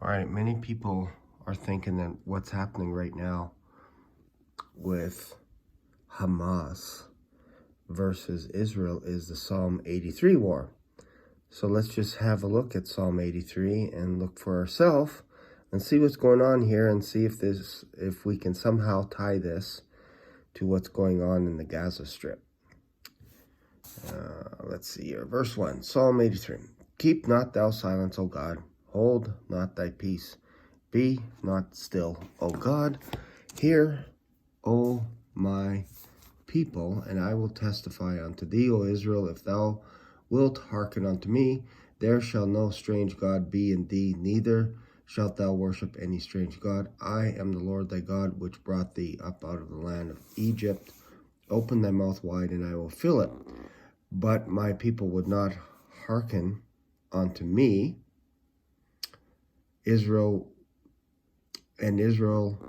All right, many people are thinking that what's happening right now with Hamas versus Israel is the Psalm 83 war. So let's just have a look at Psalm 83 and look for ourselves and see what's going on here and see if we can somehow tie this to what's going on in the Gaza Strip. Let's see here. Verse 1, Psalm 83. Keep not thou silence, O God. Hold not thy peace. Be not still, O God. Hear, O my people, and I will testify unto thee, O Israel, if thou wilt hearken unto me, there shall no strange God be in thee, neither shalt thou worship any strange God. I am the Lord thy God, which brought thee up out of the land of Egypt. Open thy mouth wide, and I will fill it. But my people would not hearken unto me. Israel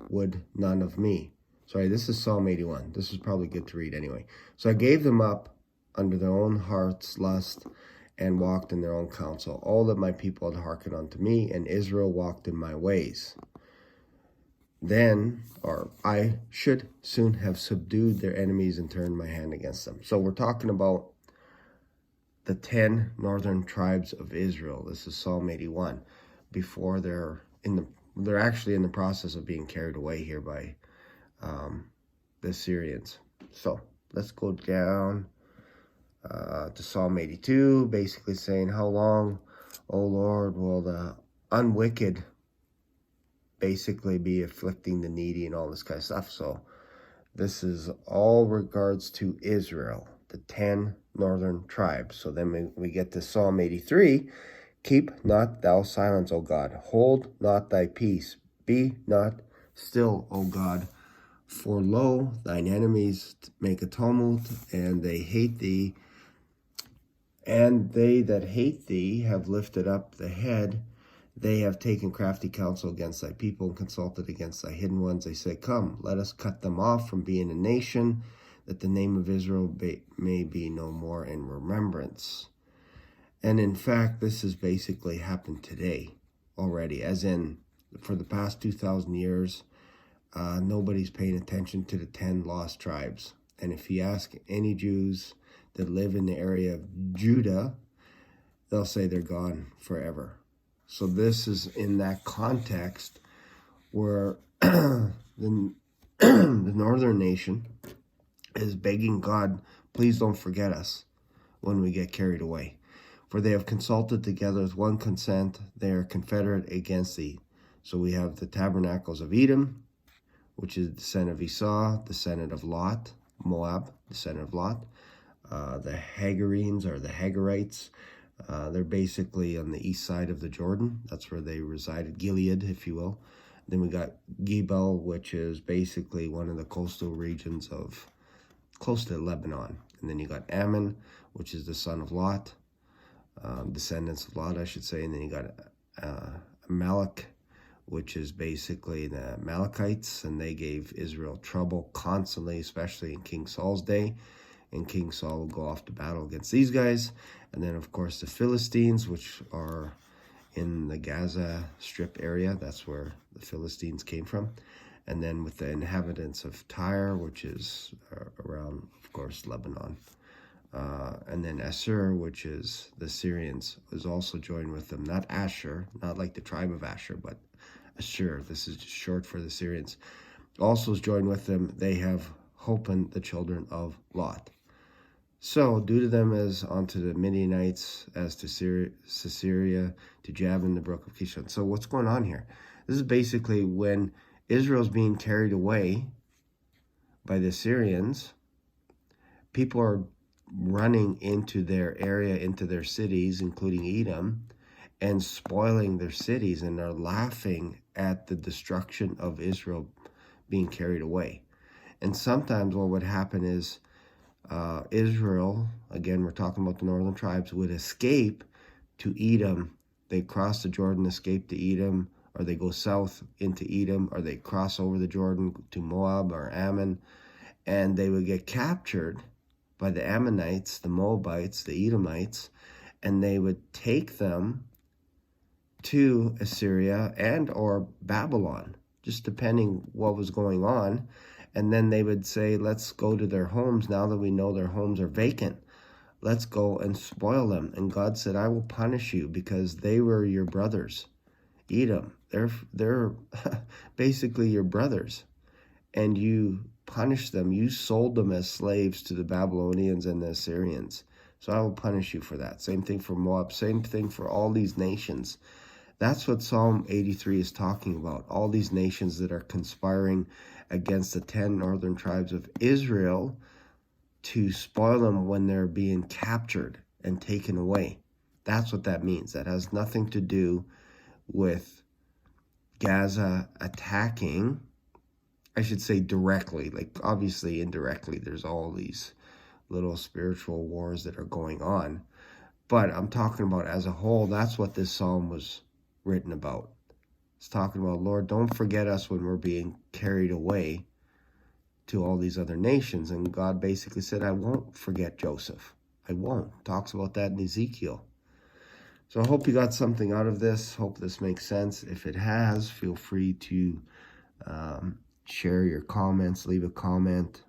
would none of me. Sorry, this is Psalm 81. This is probably good to read anyway. So I gave them up under their own heart's lust and walked in their own counsel. All that my people had hearkened unto me, and Israel walked in my ways. Then, or I should soon have subdued their enemies and turned my hand against them. So we're talking about the 10 northern tribes of Israel. This is Psalm 81. Before they're actually in the process of being carried away here by the Syrians. So let's go down to Psalm 82, basically saying, how long, O Lord, will the unwicked basically be afflicting the needy and all this kind of stuff. So this is all regards to Israel, the 10 northern tribes. So then we get to Psalm 83. Keep not thou silence, O God. Hold not thy peace. Be not still, O God. For lo, thine enemies make a tumult, and they hate thee. And they that hate thee have lifted up the head. They have taken crafty counsel against thy people and consulted against thy hidden ones. They say, come, let us cut them off from being a nation, that the name of Israel may be no more in remembrance. And in fact, this has basically happened today already, as in for the past 2,000 years, nobody's paying attention to the 10 lost tribes. And if you ask any Jews that live in the area of Judah, they'll say they're gone forever. So this is in that context where the northern nation is begging God, please don't forget us when we get carried away. For they have consulted together with one consent, they are confederate against thee. So we have the tabernacles of Edom, which is the descendant of Esau, descendant of Lot, Moab, descendant of Lot. The Hagarenes or the Hagarites, they're basically on the east side of the Jordan. That's where they resided, Gilead, if you will. Then we got Gebel, which is basically one of the coastal regions of close to Lebanon. And then you got Ammon, which is the son of Lot, descendants of Lot, I should say. And then you got Amalek, which is basically the Amalekites, and they gave Israel trouble constantly, especially in King Saul's day. And King Saul will go off to battle against these guys. And then, of course, the Philistines, which are in the Gaza Strip area. That's where the Philistines came from. And then with the inhabitants of Tyre, which is around, of course, Lebanon. And then Assur, which is the Syrians, was also joined with them. Not Asher, not like the tribe of Asher, but Assur. This is just short for the Syrians. Also is joined with them. They have Hopen, the children of Lot. So, due to them as unto the Midianites, as to Sisera, to Jabin, the brook of Kishon. So what's going on here? This is basically when Israel's being carried away by the Syrians, people are running into their area, into their cities, including Edom, and spoiling their cities, and are laughing at the destruction of Israel being carried away. And sometimes what would happen is Israel, again, we're talking about the northern tribes, would escape to Edom. They cross the Jordan, escape to Edom, or they go south into Edom, or they cross over the Jordan to Moab or Ammon, and they would get captured by the Ammonites, the Moabites, the Edomites, and they would take them to Assyria and or Babylon, just depending what was going on. And then they would say, let's go to their homes now that we know their homes are vacant. Let's go and spoil them. And God said, I will punish you because they were your brothers. Edom, they're basically your brothers. And you punished them. You sold them as slaves to the Babylonians and the Assyrians. So I will punish you for that. Same thing for Moab. Same thing for all these nations. That's what Psalm 83 is talking about. All these nations that are conspiring against the 10 northern tribes of Israel to spoil them when they're being captured and taken away. That's what that means. That has nothing to do with Gaza attacking, I should say directly, like obviously indirectly, there's all these little spiritual wars that are going on. But I'm talking about as a whole, that's what this psalm was written about. It's talking about, Lord, don't forget us when we're being carried away to all these other nations. And God basically said, I won't forget Joseph. I won't. Talks about that in Ezekiel. So I hope you got something out of this. Hope this makes sense. If it has, feel free to share your comments, leave a comment,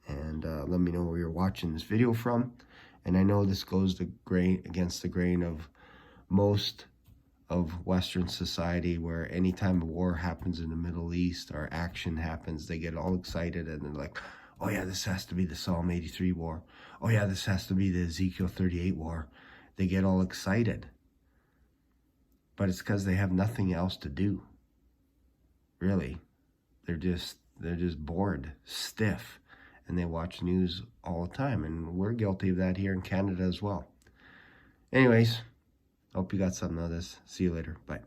and let me know where you're watching this video from. And I know this goes against the grain of most of Western society, where any time a war happens in the Middle East or action happens, they get all excited and they're like, oh yeah, this has to be the Psalm 83 war. Oh yeah, this has to be the Ezekiel 38 war. They get all excited. But it's because they have nothing else to do. Really. They're just bored, stiff, and they watch news all the time. And we're guilty of that here in Canada as well. Anyways, hope you got something out of this. See you later. Bye.